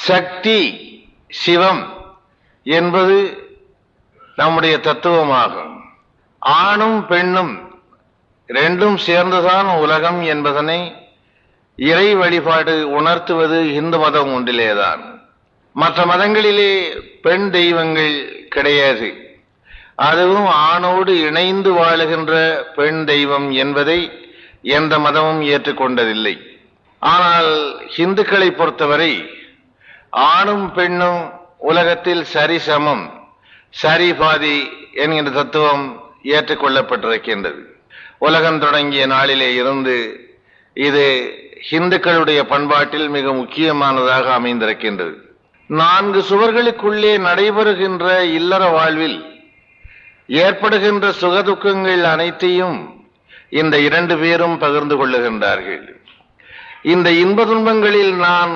சக்தி சிவம் என்பது நம்முடைய தத்துவமாகும். ஆணும் பெண்ணும் ரெண்டும் சேர்ந்துதான் உலகம் என்பதனை இறை வழிபாடு உணர்த்துவது இந்து மதம் ஒன்றிலேதான். மற்ற மதங்களிலே பெண் தெய்வங்கள் கிடையாது. அதுவும் ஆணோடு இணைந்து வாழுகின்ற பெண் தெய்வம் என்பதை எந்த மதமும் ஏற்றுக்கொண்டதில்லை. ஆனால் இந்துக்களை பொறுத்தவரை ஆணும் பெண்ணும் உலகத்தில் சரிசமம், சரி பாதி என்கின்ற தத்துவம் ஏற்றுக்கொள்ளப்பட்டிருக்கின்றது. உலகம் தொடங்கிய நாளிலே இருந்து இது இந்துக்களுடைய பண்பாட்டில் மிக முக்கியமானதாக அமைந்திருக்கின்றது. 4 சுவர்களுக்குள்ளே நடைபெறுகின்ற இல்லற வாழ்வில் ஏற்படுகின்ற சுகதுக்கங்கள் அனைத்தையும் இந்த 2 பேரும் பகிர்ந்து கொள்ளுகின்றார்கள். இந்த இன்ப துன்பங்களில் நான்